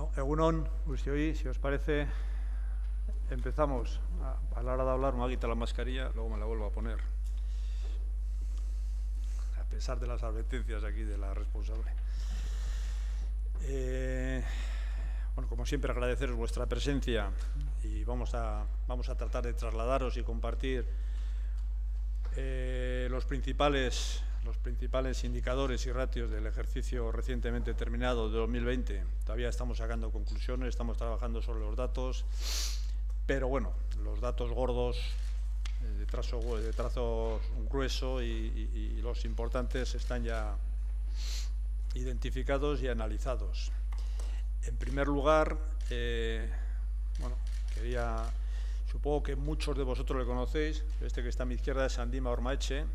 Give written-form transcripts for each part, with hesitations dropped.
Bueno, Egunon, Guztioi, si os parece, empezamos. A la hora de hablar me voy a quitar la mascarilla, luego me la vuelvo a poner. A pesar de las advertencias aquí de la responsable. Bueno, como siempre, agradeceros vuestra presencia y vamos a tratar de trasladaros y compartir los principales indicadores y ratios del ejercicio recientemente terminado de 2020. Todavía estamos sacando conclusiones, estamos trabajando sobre los datos, pero bueno, los datos gordos, de trazo grueso y los importantes están ya identificados y analizados. En primer lugar, supongo que muchos de vosotros le conocéis. Este que está a mi izquierda es Andima Ormaeche,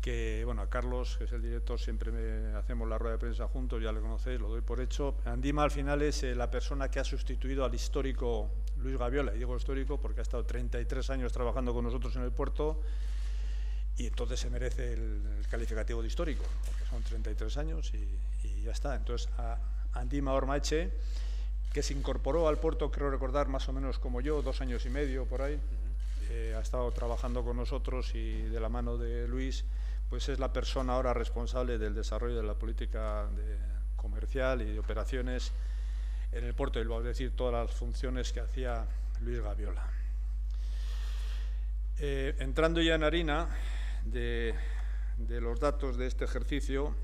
que, bueno, a Carlos, que es el director, siempre hacemos la rueda de prensa juntos, ya le conocéis, lo doy por hecho. Andima, al final, es la persona que ha sustituido al histórico Luis Gaviola, y digo histórico porque ha estado 33 años trabajando con nosotros en el puerto, y entonces se merece el calificativo de histórico, porque son 33 años y ya está. Entonces, a Andima Ormaeche, que se incorporó al puerto, creo recordar, más o menos como yo, 2 años y medio, por ahí. Ha estado trabajando con nosotros y de la mano de Luis, pues es la persona ahora responsable del desarrollo de la política comercial y de operaciones en el puerto de Bilbao, es decir, todas las funciones que hacía Luis Gaviola. Entrando ya en harina de los datos de este ejercicio,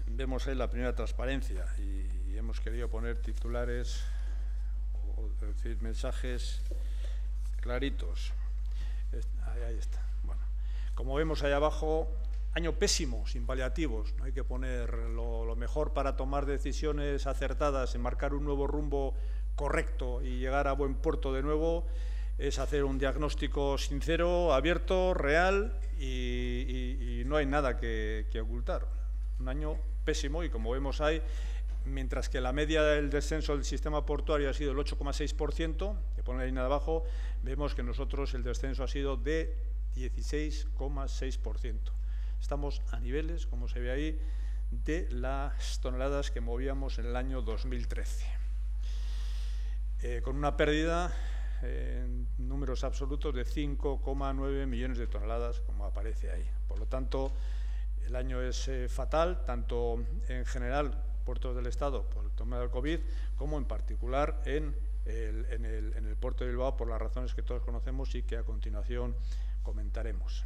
vemos ahí la primera transparencia y hemos querido poner titulares, o decir, mensajes claritos. Ahí está. Bueno, como vemos ahí abajo, año pésimo, sin paliativos. No hay que poner lo mejor para tomar decisiones acertadas, marcar un nuevo rumbo correcto y llegar a buen puerto de nuevo. Es hacer un diagnóstico sincero, abierto, real y no hay nada que ocultar. Un año pésimo y, como vemos ahí, mientras que la media del descenso del sistema portuario ha sido el 8,6%, que pone la línea de abajo, vemos que nosotros el descenso ha sido de 16,6%. Estamos a niveles, como se ve ahí, de las toneladas que movíamos en el año 2013. Con una pérdida en números absolutos de 5,9 millones de toneladas, como aparece ahí. Por lo tanto, el año es fatal, tanto en general puertos del Estado por el tema del COVID, como en particular en el puerto de Bilbao, por las razones que todos conocemos y que a continuación comentaremos.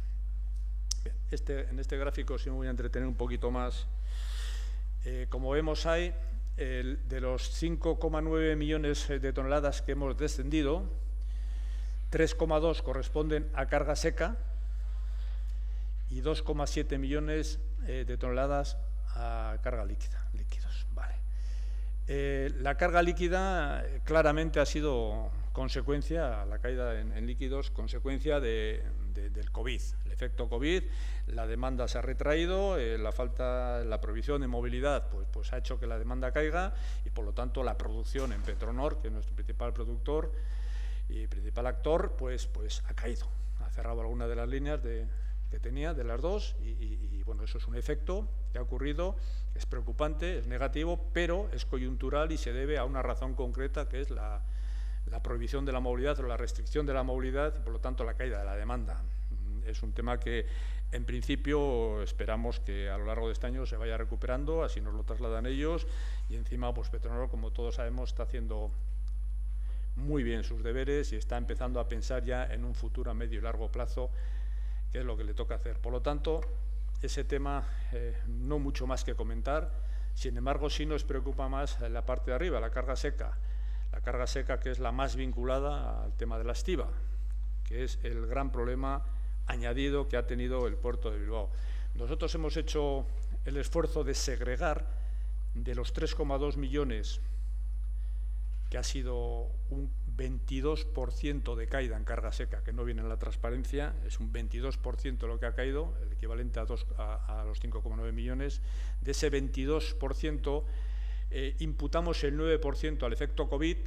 Bien, en este gráfico sí me voy a entretener un poquito más. Como vemos ahí, de los 5,9 millones de toneladas que hemos descendido, 3,2 corresponden a carga seca y 2,7 millones de toneladas a carga líquida, líquidos. Vale. La carga líquida claramente ha sido consecuencia, la caída en líquidos, consecuencia del COVID, el efecto COVID. La demanda se ha retraído, la provisión de movilidad pues ha hecho que la demanda caiga y, por lo tanto, la producción en Petronor, que es nuestro principal productor y principal actor, pues ha caído. Ha cerrado algunas de las líneas que tenía, de las dos, y bueno, eso es un efecto que ha ocurrido, es preocupante, es negativo, pero es coyuntural y se debe a una razón concreta, que es la prohibición de la movilidad o la restricción de la movilidad y, por lo tanto, la caída de la demanda. Es un tema que, en principio, esperamos que a lo largo de este año se vaya recuperando, así nos lo trasladan ellos, y encima, pues Petronor, como todos sabemos, está haciendo muy bien sus deberes y está empezando a pensar ya en un futuro a medio y largo plazo, que es lo que le toca hacer. Por lo tanto, ese tema no mucho más que comentar. Sin embargo, sí nos preocupa más la parte de arriba, la carga seca. La carga seca, que es la más vinculada al tema de la estiba, que es el gran problema añadido que ha tenido el puerto de Bilbao. Nosotros hemos hecho el esfuerzo de segregar de los 3,2 millones, que ha sido un 22% de caída en carga seca, que no viene en la transparencia, es un 22% lo que ha caído, el equivalente a los 5,9 millones. De ese 22%, imputamos el 9% al efecto COVID,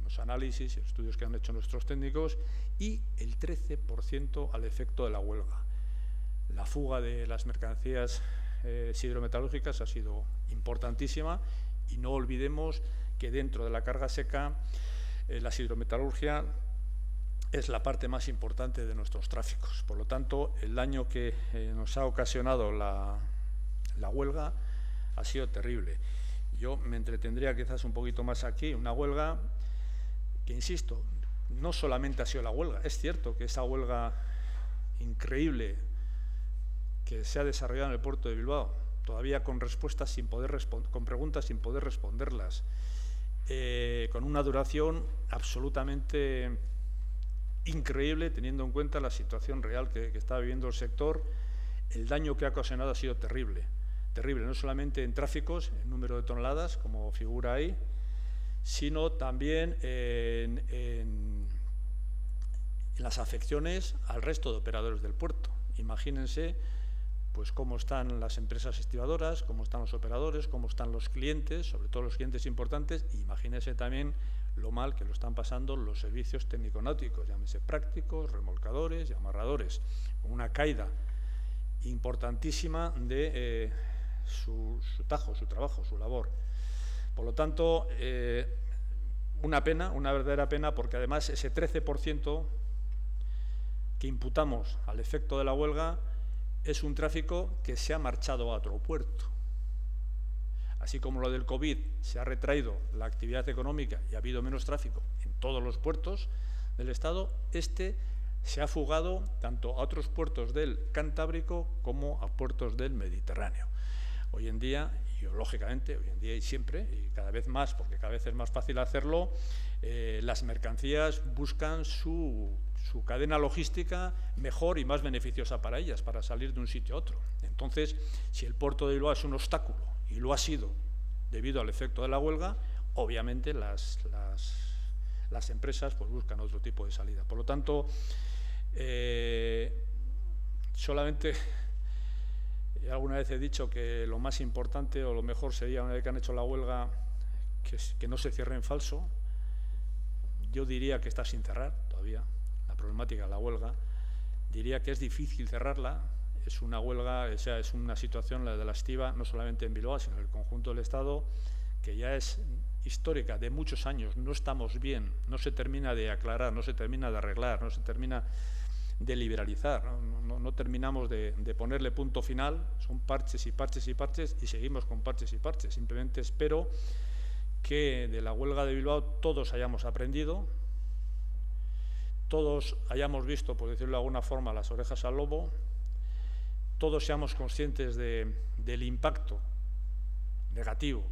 los análisis y estudios que han hecho nuestros técnicos, y el 13% al efecto de la huelga. La fuga de las mercancías hidrometalúrgicas ha sido importantísima, y no olvidemos que dentro de la carga seca la hidrometalurgia es la parte más importante de nuestros tráficos. Por lo tanto, el daño que nos ha ocasionado la huelga ha sido terrible. Yo me entretendría quizás un poquito más aquí. Una huelga que, insisto, no solamente ha sido la huelga. Es cierto que esa huelga increíble que se ha desarrollado en el puerto de Bilbao, todavía con respuestas sin poder con preguntas sin poder responderlas, con una duración absolutamente increíble, teniendo en cuenta la situación real que está viviendo el sector. El daño que ha ocasionado ha sido terrible, terrible, no solamente en tráficos, en número de toneladas, como figura ahí, sino también en las afecciones al resto de operadores del puerto. Imagínense pues cómo están las empresas estibadoras, cómo están los operadores, cómo están los clientes, sobre todo los clientes importantes, y imagínense también lo mal que lo están pasando los servicios técnico-náuticos, llámese prácticos, remolcadores y amarradores, con una caída importantísima de su trabajo, su labor. Por lo tanto, una pena, una verdadera pena, porque además ese 13% que imputamos al efecto de la huelga es un tráfico que se ha marchado a otro puerto. Así como lo del COVID se ha retraído la actividad económica y ha habido menos tráfico en todos los puertos del Estado, este se ha fugado tanto a otros puertos del Cantábrico como a puertos del Mediterráneo. Hoy en día, y lógicamente, hoy en día y siempre, y cada vez más, porque cada vez es más fácil hacerlo, las mercancías buscan su cadena logística mejor y más beneficiosa para ellas, para salir de un sitio a otro. Entonces, si el puerto de Bilbao es un obstáculo, y lo ha sido debido al efecto de la huelga, obviamente las empresas pues buscan otro tipo de salida. Por lo tanto, solamente alguna vez he dicho que lo más importante o lo mejor sería, una vez que han hecho la huelga, que no se cierre en falso. Yo diría que está sin cerrar todavía la problemática de la huelga. Diría que es difícil cerrarla. Es una huelga, o sea, es una situación, la de la estiba, no solamente en Bilbao, sino en el conjunto del Estado, que ya es histórica, de muchos años. No estamos bien, no se termina de aclarar, no se termina de arreglar, no se termina de liberalizar, no terminamos de ponerle punto final. Son parches y parches y parches, y seguimos con parches y parches. Simplemente espero que de la huelga de Bilbao todos hayamos aprendido, todos hayamos visto, por decirlo de alguna forma, las orejas al lobo, todos seamos conscientes del impacto negativo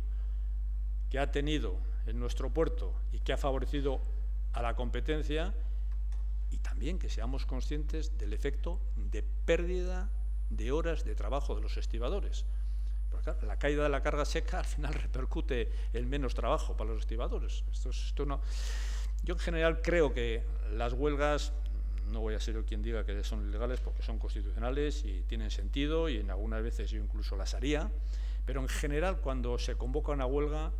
que ha tenido en nuestro puerto y que ha favorecido a la competencia, y también que seamos conscientes del efecto de pérdida de horas de trabajo de los estibadores. Porque claro, la caída de la carga seca al final repercute en menos trabajo para los estibadores. Yo en general creo que las huelgas, no voy a ser yo quien diga que son ilegales, porque son constitucionales y tienen sentido, y en algunas veces yo incluso las haría, pero en general cuando se convoca una huelga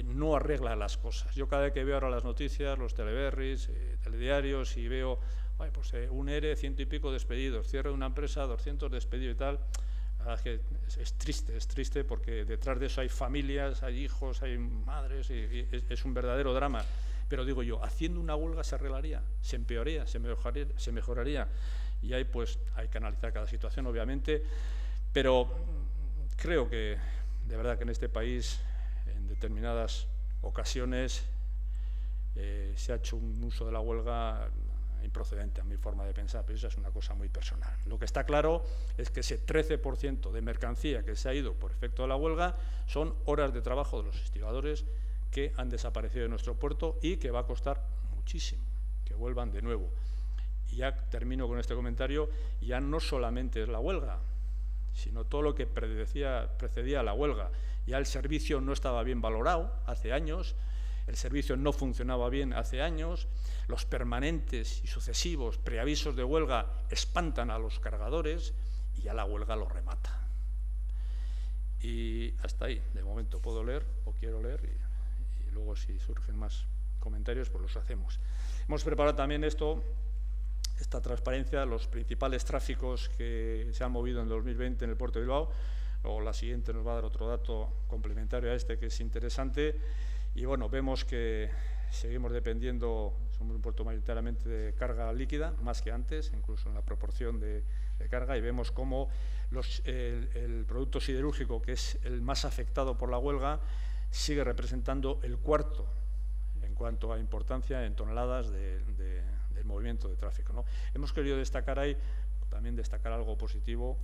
no arregla las cosas. Yo cada vez que veo ahora las noticias, los teleberris, telediarios, y veo pues, un ERE, 100 y pico despedidos, cierre de una empresa, 200 despedidos y tal, la verdad es que es triste porque detrás de eso hay familias, hay hijos, hay madres, y es un verdadero drama. Pero digo yo, haciendo una huelga se arreglaría, se empeoraría, se mejoraría, y hay que analizar cada situación, obviamente, pero creo que de verdad que en este país en determinadas ocasiones se ha hecho un uso de la huelga improcedente a mi forma de pensar, pero esa es una cosa muy personal. Lo que está claro es que ese 13% de mercancía que se ha ido por efecto de la huelga son horas de trabajo de los estibadores que han desaparecido de nuestro puerto y que va a costar muchísimo que vuelvan de nuevo. Y ya termino con este comentario. Ya no solamente es la huelga, sino todo lo que precedía a la huelga. Ya el servicio no estaba bien valorado hace años, el servicio no funcionaba bien hace años, los permanentes y sucesivos preavisos de huelga espantan a los cargadores y ya la huelga lo remata. Y hasta ahí, de momento puedo leer o quiero leer, y luego si surgen más comentarios pues los hacemos. Hemos preparado también esta transparencia, los principales tráficos que se han movido en 2020 en el puerto de Bilbao. Luego la siguiente nos va a dar otro dato complementario a este que es interesante. Y bueno, vemos que seguimos dependiendo, somos un puerto mayoritariamente de carga líquida, más que antes, incluso en la proporción de carga, y vemos cómo el producto siderúrgico, que es el más afectado por la huelga, sigue representando el cuarto en cuanto a importancia en toneladas del movimiento de tráfico, ¿no? Hemos querido destacar ahí, también destacar algo positivo,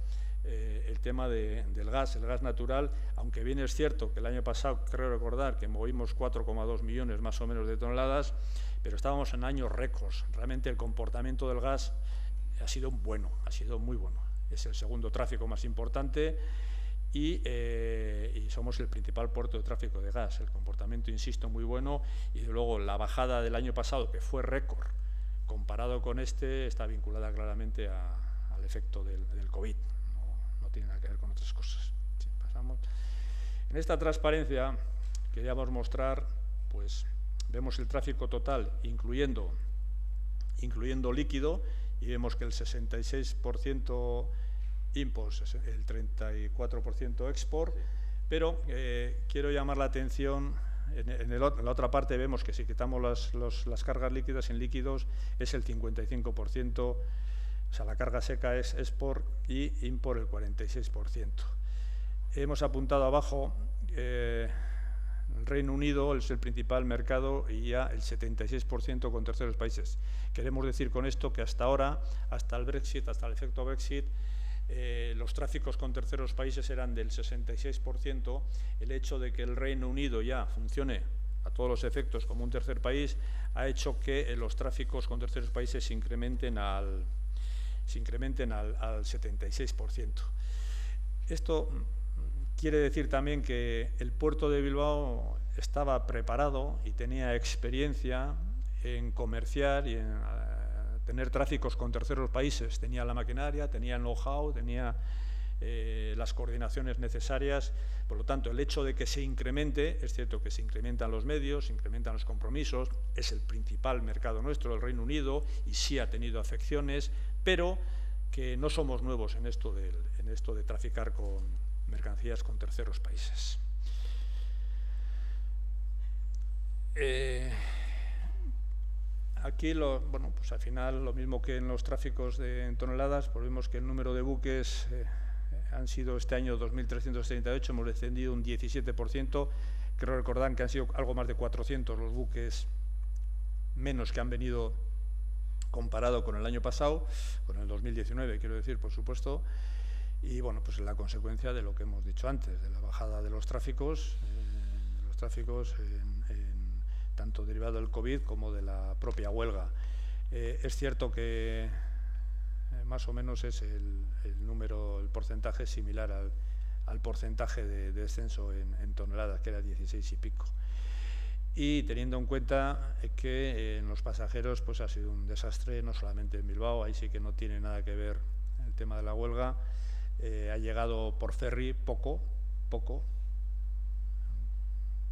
el tema del gas, el gas natural, aunque bien es cierto que el año pasado, creo recordar, que movimos 4,2 millones más o menos de toneladas, pero estábamos en años récords. Realmente el comportamiento del gas ha sido bueno, ha sido muy bueno. Es el segundo tráfico más importante y somos el principal puerto de tráfico de gas. El comportamiento, insisto, muy bueno, y luego la bajada del año pasado, que fue récord, comparado con este, está vinculada claramente al efecto del COVID. No tiene nada que ver con otras cosas. Sí, pasamos. En esta transparencia queríamos mostrar, pues, vemos el tráfico total, incluyendo líquido, y vemos que el 66% imports, el 34% export, pero quiero llamar la atención, en la otra parte vemos que si quitamos las cargas líquidas, en líquidos es el 55%, o sea, la carga seca es export y import el 46%. Hemos apuntado abajo, el Reino Unido es el principal mercado y ya el 76% con terceros países. Queremos decir con esto que hasta ahora, hasta el Brexit, hasta el efecto Brexit, los tráficos con terceros países eran del 66%. El hecho de que el Reino Unido ya funcione a todos los efectos como un tercer país ha hecho que los tráficos con terceros países se incrementen al 76%. Esto quiere decir también que el puerto de Bilbao estaba preparado y tenía experiencia en comerciar y en tener tráficos con terceros países. Tenía la maquinaria, tenía el know-how, tenía las coordinaciones necesarias. Por lo tanto, el hecho de que se incremente, es cierto que se incrementan los medios, se incrementan los compromisos, es el principal mercado nuestro, el Reino Unido, y sí ha tenido afecciones, pero que no somos nuevos en esto de traficar con mercancías con terceros países. Aquí, bueno, pues al final, lo mismo que en los tráficos en toneladas, pues vemos que el número de buques han sido este año 2.338, hemos descendido un 17%. Creo recordar que han sido algo más de 400 los buques menos que han venido comparado con el año pasado, con el 2019, quiero decir, por supuesto. Y bueno, pues la consecuencia de lo que hemos dicho antes, de la bajada de los tráficos, tanto derivado del COVID como de la propia huelga. Es cierto que más o menos es el porcentaje similar al porcentaje de descenso en toneladas, que era 16 y pico. Y teniendo en cuenta que en los pasajeros pues ha sido un desastre, no solamente en Bilbao, ahí sí que no tiene nada que ver el tema de la huelga. Ha llegado por ferry poco,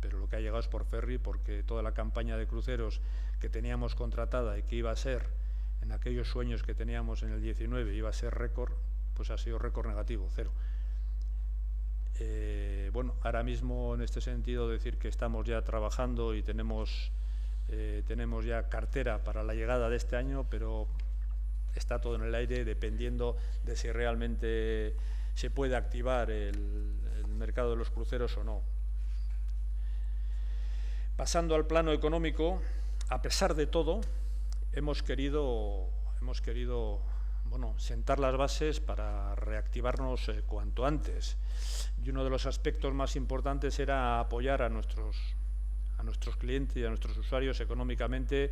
pero lo que ha llegado es por ferry, porque toda la campaña de cruceros que teníamos contratada y que iba a ser, en aquellos sueños que teníamos en el 19, iba a ser récord, pues ha sido récord negativo, 0. Bueno, ahora mismo en este sentido decir que estamos ya trabajando y tenemos ya cartera para la llegada de este año, pero está todo en el aire dependiendo de si realmente se puede activar el mercado de los cruceros o no. Pasando al plano económico, a pesar de todo, hemos querido bueno, sentar las bases para reactivarnos cuanto antes. Y uno de los aspectos más importantes era apoyar a nuestros clientes y a nuestros usuarios económicamente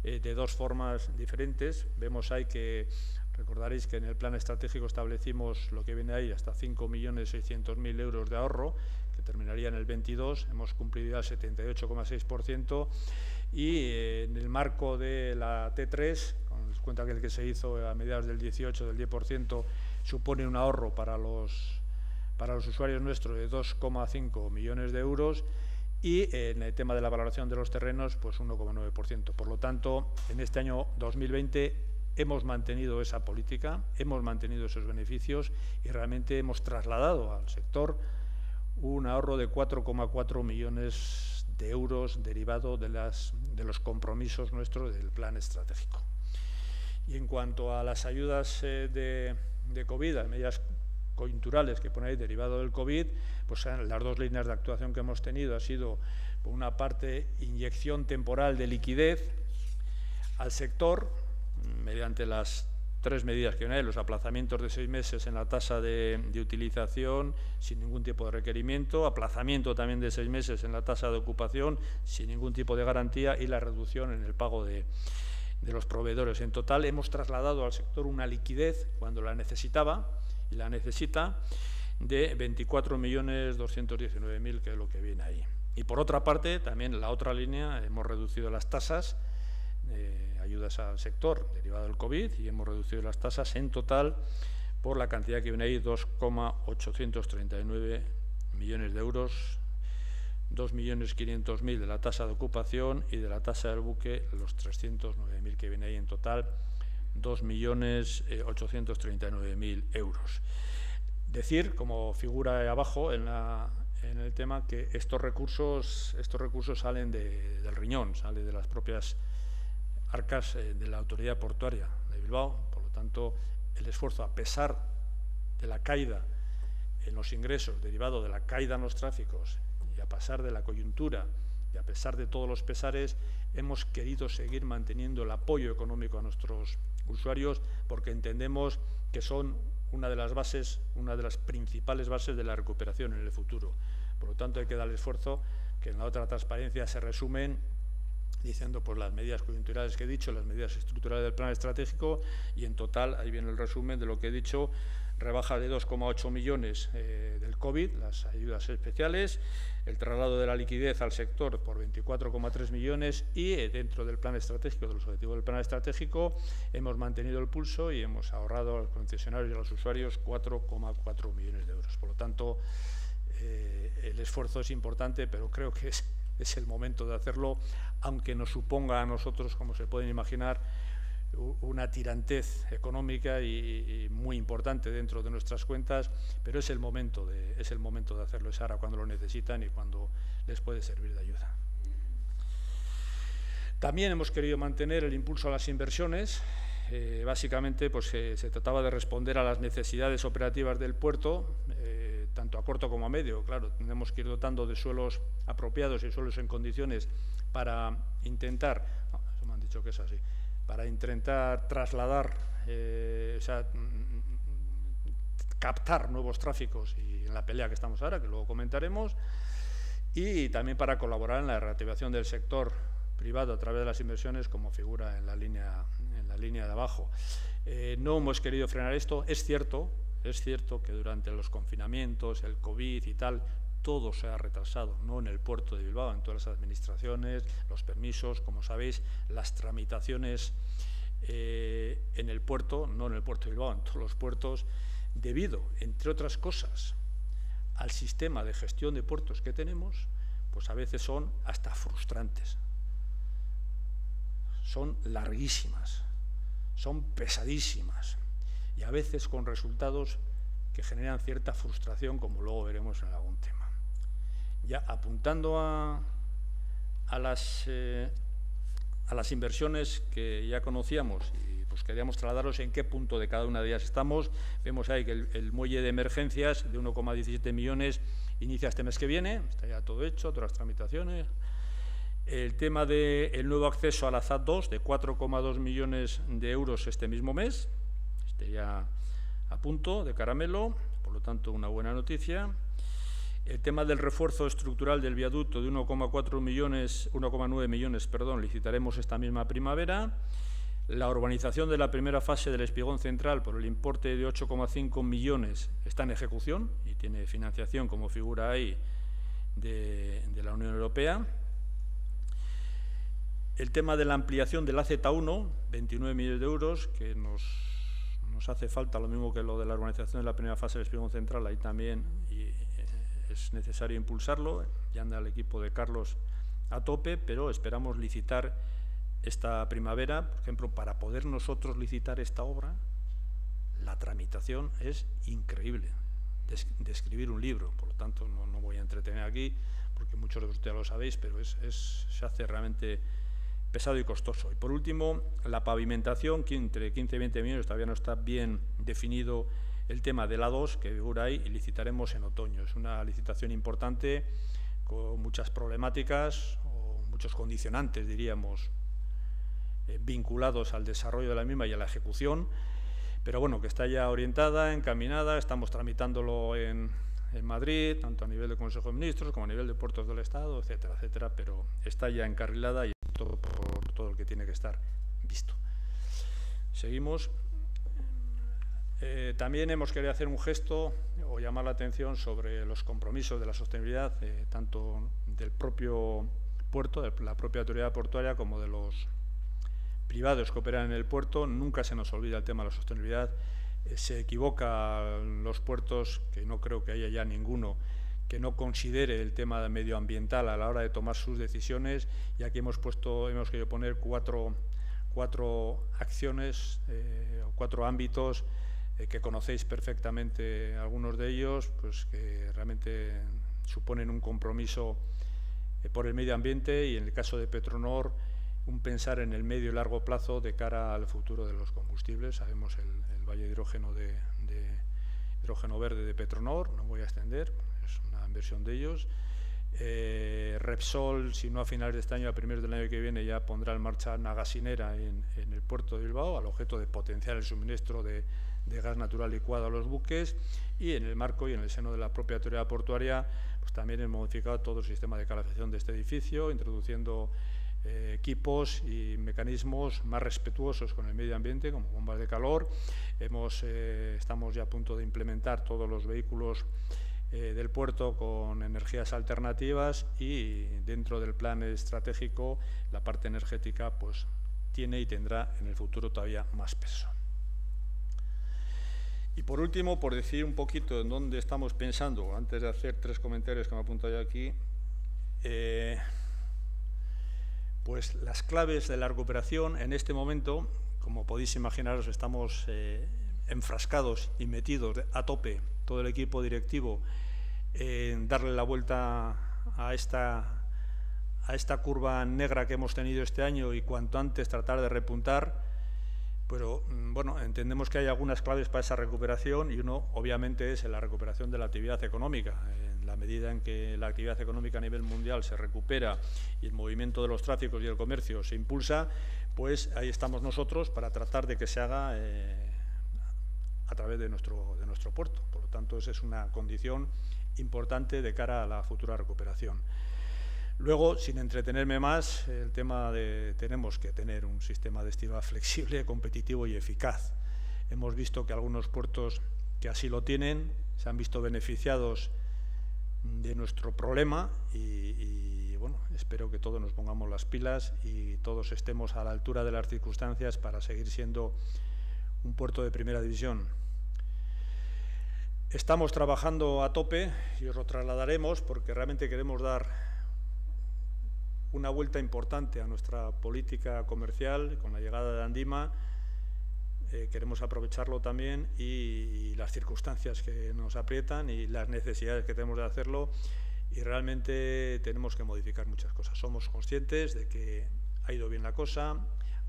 de dos formas diferentes. Vemos ahí que, recordaréis que en el plan estratégico establecimos lo que viene ahí, hasta 5.600.000 euros de ahorro, que terminaría en el 22, hemos cumplido ya el 78,6%, y en el marco de la T3, con el cuenta que se hizo a mediados del 18, del 10%, supone un ahorro para los usuarios nuestros de 2,5 millones de euros, y en el tema de la valoración de los terrenos, pues 1,9%. Por lo tanto, en este año 2020 hemos mantenido esa política, hemos mantenido esos beneficios y realmente hemos trasladado al sector un ahorro de 4,4 millones de euros derivado de los compromisos nuestros del plan estratégico. Y en cuanto a las ayudas de COVID, las medidas coyunturales que pone ahí derivado del COVID, pues las dos líneas de actuación que hemos tenido ha sido, por una parte, inyección temporal de liquidez al sector mediante las tres medidas que hay, los aplazamientos de 6 meses en la tasa de utilización sin ningún tipo de requerimiento, aplazamiento también de 6 meses en la tasa de ocupación sin ningún tipo de garantía y la reducción en el pago de los proveedores. En total hemos trasladado al sector una liquidez cuando la necesitaba y la necesita de 24.219.000, que es lo que viene ahí. Y por otra parte, también en la otra línea hemos reducido las tasas ayudas al sector derivado del COVID y hemos reducido las tasas en total por la cantidad que viene ahí, 2,839 millones de euros, 2.500.000 de la tasa de ocupación y de la tasa del buque los 309.000 que viene ahí, en total 2.839.000 euros. Decir, como figura abajo en el tema, que estos recursos salen del riñón, salen de las propias arcas de la autoridad portuaria de Bilbao. Por lo tanto, el esfuerzo, a pesar de la caída en los ingresos derivado de la caída en los tráficos y a pesar de la coyuntura y a pesar de todos los pesares, hemos querido seguir manteniendo el apoyo económico a nuestros usuarios porque entendemos que son una de las principales bases de la recuperación en el futuro. Por lo tanto, hay que dar el esfuerzo, que en la otra transparencia se resumen diciendo pues las medidas coyunturales que he dicho, las medidas estructurales del plan estratégico, y en total, ahí viene el resumen de lo que he dicho: rebaja de 2,8 millones del COVID, las ayudas especiales, el traslado de la liquidez al sector por 24,3 millones y dentro del plan estratégico, de los objetivos del plan estratégico, hemos mantenido el pulso y hemos ahorrado a los concesionarios y a los usuarios 4,4 millones de euros. Por lo tanto, el esfuerzo es importante, pero creo que es el momento de hacerlo, aunque nos suponga a nosotros, como se pueden imaginar, una tirantez económica y muy importante dentro de nuestras cuentas, pero es el momento de hacerlo. Es ahora cuando lo necesitan y cuando les puede servir de ayuda. También hemos querido mantener el impulso a las inversiones. Básicamente, pues, se trataba de responder a las necesidades operativas del puerto, tanto a corto como a medio. Claro, tenemos que ir dotando de suelos apropiados y suelos en condiciones para intentar, eso me han dicho que es así, para intentar trasladar, captar nuevos tráficos y en la pelea que estamos ahora, que luego comentaremos, y también para colaborar en la reactivación del sector privado a través de las inversiones, como figura en la línea de abajo. No hemos querido frenar esto. Es cierto que durante los confinamientos, el COVID y tal, todo se ha retrasado, no en el puerto de Bilbao, en todas las administraciones, los permisos, como sabéis, las tramitaciones en el puerto, no en el puerto de Bilbao, en todos los puertos, debido, entre otras cosas, al sistema de gestión de puertos que tenemos, pues a veces son hasta frustrantes, son larguísimas, son pesadísimas y a veces con resultados que generan cierta frustración, como luego veremos en algún tema. Ya apuntando a las inversiones que ya conocíamos y pues queríamos trasladaros en qué punto de cada una de ellas estamos. Vemos ahí que el muelle de emergencias de 1,17 millones inicia este mes que viene, está ya todo hecho, todas las tramitaciones. El tema del nuevo acceso a la ZAD2 de 4,2 millones de euros este mismo mes, ya a punto de caramelo, por lo tanto una buena noticia. El tema del refuerzo estructural del viaducto de 1,9 millones, licitaremos esta misma primavera. La urbanización de la primera fase del Espigón Central por el importe de 8,5 millones está en ejecución y tiene financiación, como figura ahí, de la Unión Europea. El tema de la ampliación de la Z1, 29 millones de euros, que nos hace falta, lo mismo que lo de la urbanización de la primera fase del Espigón Central, ahí también es necesario impulsarlo. Ya anda el equipo de Carlos a tope, pero esperamos licitar esta primavera, por ejemplo, para poder nosotros licitar esta obra, la tramitación es increíble, de escribir un libro. Por lo tanto, no voy a entretener aquí, porque muchos de ustedes ya lo sabéis, pero se hace realmente pesado y costoso. Y por último, la pavimentación, que entre 15 y 20 millones, todavía no está bien definido el tema de la 2, que figura ahí, y licitaremos en otoño. Es una licitación importante, con muchas problemáticas, o muchos condicionantes, diríamos, vinculados al desarrollo de la misma y a la ejecución, pero bueno, que está ya orientada, encaminada, estamos tramitándolo en Madrid, tanto a nivel de Consejo de Ministros como a nivel de Puertos del Estado, etcétera, etcétera, pero está ya encarrilada y todo por todo el que tiene que estar visto. Seguimos. También hemos querido hacer un gesto o llamar la atención sobre los compromisos de la sostenibilidad, tanto del propio puerto, de la propia autoridad portuaria, como de los privados que operan en el puerto. Nunca se nos olvida el tema de la sostenibilidad. Se equivocan los puertos, que no creo que haya ya ninguno que no considere el tema medioambiental a la hora de tomar sus decisiones, y aquí hemos querido poner cuatro acciones o 4 ámbitos que conocéis perfectamente, algunos de ellos, pues que realmente suponen un compromiso por el medio ambiente, y en el caso de Petronor, un pensar en el medio y largo plazo de cara al futuro de los combustibles. Sabemos el valle de hidrógeno de hidrógeno verde de Petronor, no voy a extender, es una inversión de ellos. Repsol, si no a finales de este año, a primeros del año que viene, ya pondrá en marcha una gasinera en el puerto de Bilbao, al objeto de potenciar el suministro de gas natural licuado a los buques. Y en el marco y en el seno de la propia autoridad portuaria, pues también hemos modificado todo el sistema de calefacción de este edificio, introduciendo equipos y mecanismos más respetuosos con el medio ambiente, como bombas de calor. Estamos ya a punto de implementar todos los vehículos del puerto con energías alternativas, y dentro del plan estratégico la parte energética pues tiene y tendrá en el futuro todavía más peso. Y por último, por decir un poquito en dónde estamos pensando, antes de hacer 3 comentarios que me he apuntado yo aquí, pues las claves de la recuperación. En este momento, como podéis imaginaros, estamos enfrascados y metidos a tope, todo el equipo directivo, en darle la vuelta a esta curva negra que hemos tenido este año, y cuanto antes tratar de repuntar. Pero bueno, entendemos que hay algunas claves para esa recuperación, y uno obviamente es la recuperación de la actividad económica. En la medida en que la actividad económica a nivel mundial se recupera y el movimiento de los tráficos y el comercio se impulsa, pues ahí estamos nosotros para tratar de que se haga a través de nuestro puerto. Por lo tanto, esa es una condición importante de cara a la futura recuperación. Luego, sin entretenerme más, el tema de tenemos que tener un sistema de estiba flexible, competitivo y eficaz. Hemos visto que algunos puertos que así lo tienen se han visto beneficiados de nuestro problema, y bueno, espero que todos nos pongamos las pilas y todos estemos a la altura de las circunstancias para seguir siendo un puerto de primera división. Estamos trabajando a tope, y os lo trasladaremos, porque realmente queremos dar una vuelta importante a nuestra política comercial con la llegada de Andima. Queremos aprovecharlo también, y las circunstancias que nos aprietan y las necesidades que tenemos de hacerlo, y realmente tenemos que modificar muchas cosas. Somos conscientes de que ha ido bien la cosa,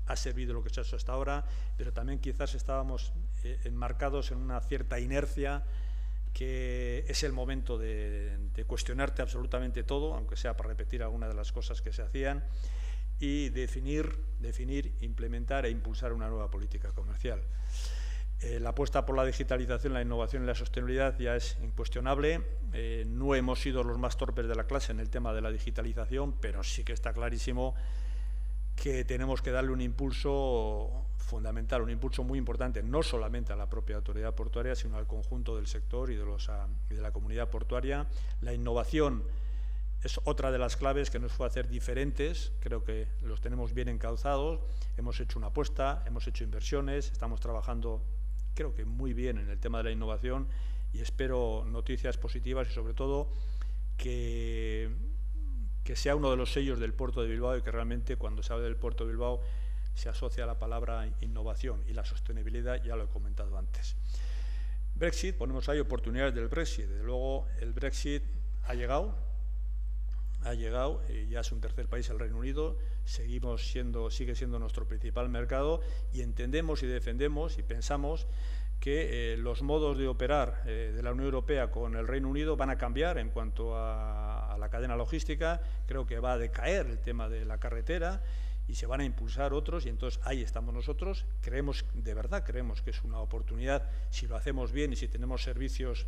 ha servido lo que se ha hecho hasta ahora, pero también quizás estábamos enmarcados en una cierta inercia, que es el momento de cuestionarte absolutamente todo, aunque sea para repetir algunas de las cosas que se hacían, y definir, implementar e impulsar una nueva política comercial. La apuesta por la digitalización, la innovación y la sostenibilidad ya es incuestionable. No hemos sido los más torpes de la clase en el tema de la digitalización, pero sí que está clarísimo que tenemos que darle un impulso fundamental, un impulso muy importante, no solamente a la propia autoridad portuaria, sino al conjunto del sector y de la comunidad portuaria. La innovación es otra de las claves que nos fue a hacer diferentes. Creo que los tenemos bien encauzados, hemos hecho una apuesta, hemos hecho inversiones, estamos trabajando, creo que muy bien en el tema de la innovación, y espero noticias positivas, y sobre todo que que sea uno de los sellos del puerto de Bilbao y que realmente cuando se habla del puerto de Bilbao se asocia a la palabra innovación y la sostenibilidad, ya lo he comentado antes. Brexit, ponemos ahí oportunidades del Brexit. Desde luego el Brexit ha llegado y ya es un tercer país el Reino Unido, sigue siendo nuestro principal mercado y entendemos y defendemos y pensamos que los modos de operar de la Unión Europea con el Reino Unido van a cambiar en cuanto a la cadena logística. Creo que va a decaer el tema de la carretera y se van a impulsar otros, y entonces ahí estamos nosotros. De verdad creemos que es una oportunidad si lo hacemos bien y si tenemos servicios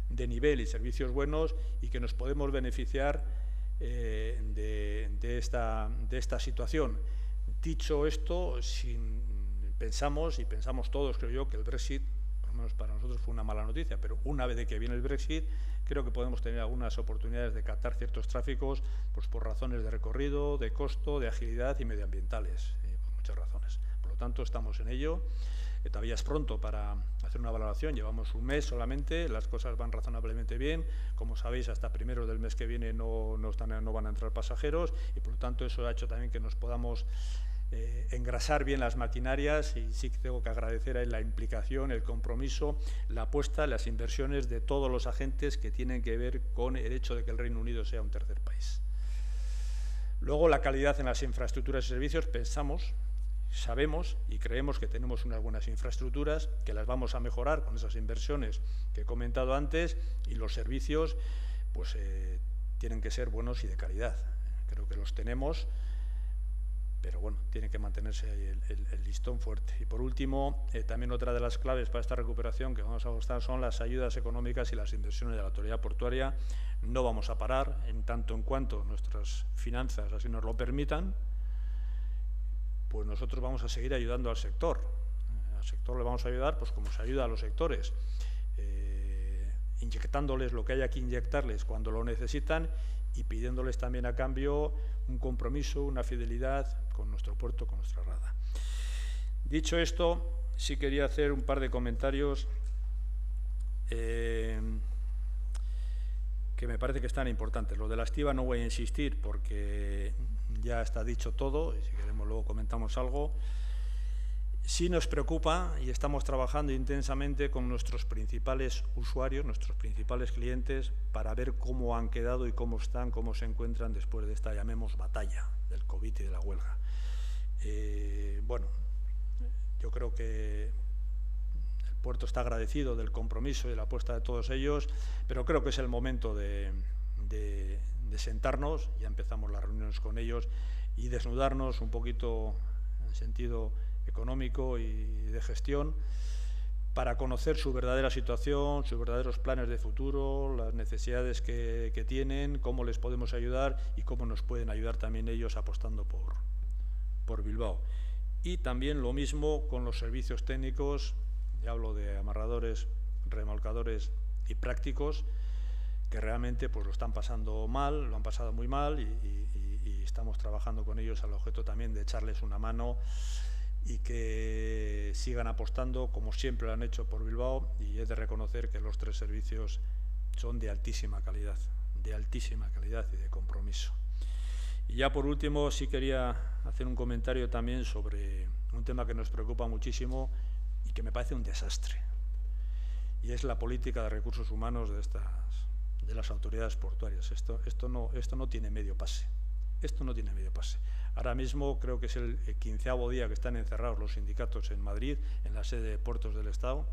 de nivel y servicios buenos, y que nos podemos beneficiar de esta situación. Dicho esto, pensamos todos, creo yo, que el Brexit, por lo menos para nosotros, fue una mala noticia, pero una vez de que viene el Brexit, creo que podemos tener algunas oportunidades de captar ciertos tráficos, pues por razones de recorrido, de costo, de agilidad y medioambientales, por muchas razones. Por lo tanto, estamos en ello. Todavía es pronto para hacer una valoración, llevamos un mes solamente, las cosas van razonablemente bien. Como sabéis, hasta primeros del mes que viene no van a entrar pasajeros, y por lo tanto eso ha hecho también que nos podamos engrasar bien las maquinarias, y sí que tengo que agradecer ahí la implicación, el compromiso, la apuesta, las inversiones de todos los agentes que tienen que ver con el hecho de que el Reino Unido sea un tercer país. Luego, la calidad en las infraestructuras y servicios. Sabemos y creemos que tenemos unas buenas infraestructuras, que las vamos a mejorar con esas inversiones que he comentado antes, y los servicios pues tienen que ser buenos y de calidad. Creo que los tenemos, pero bueno, tiene que mantenerse ahí el listón fuerte. Y por último, también otra de las claves para esta recuperación que vamos a abordar son las ayudas económicas y las inversiones de la autoridad portuaria. No vamos a parar en tanto en cuanto nuestras finanzas así nos lo permitan. Pues nosotros vamos a seguir ayudando al sector. Al sector le vamos a ayudar pues como se ayuda a los sectores, inyectándoles lo que haya que inyectarles cuando lo necesitan, y pidiéndoles también a cambio un compromiso, una fidelidad con nuestro puerto, con nuestra rada. Dicho esto, sí quería hacer un par de comentarios que me parece que están importantes. Lo de la estiba no voy a insistir porque ya está dicho todo, y si queremos luego comentamos algo. Sí nos preocupa y estamos trabajando intensamente con nuestros principales usuarios, nuestros principales clientes, para ver cómo han quedado y cómo están, cómo se encuentran después de esta, llamemos, batalla del COVID y de la huelga. Bueno, yo creo que el puerto está agradecido del compromiso y de la apuesta de todos ellos, pero creo que es el momento de sentarnos, ya empezamos las reuniones con ellos, y desnudarnos un poquito en sentido económico y de gestión, para conocer su verdadera situación, sus verdaderos planes de futuro, las necesidades que tienen, cómo les podemos ayudar y cómo nos pueden ayudar también ellos apostando por Bilbao. Y también lo mismo con los servicios técnicos, ya hablo de amarradores, remolcadores y prácticos, que realmente pues lo están pasando mal, lo han pasado muy mal, y estamos trabajando con ellos al objeto también de echarles una mano y que sigan apostando como siempre lo han hecho por Bilbao, y es de reconocer que los tres servicios son de altísima calidad y de compromiso. Y ya por último sí quería hacer un comentario también sobre un tema que nos preocupa muchísimo y que me parece un desastre, y es la política de recursos humanos de las autoridades portuarias. Esto no tiene medio pase. Esto no tiene medio pase. Ahora mismo creo que es el 15º día que están encerrados los sindicatos en Madrid, en la sede de Puertos del Estado,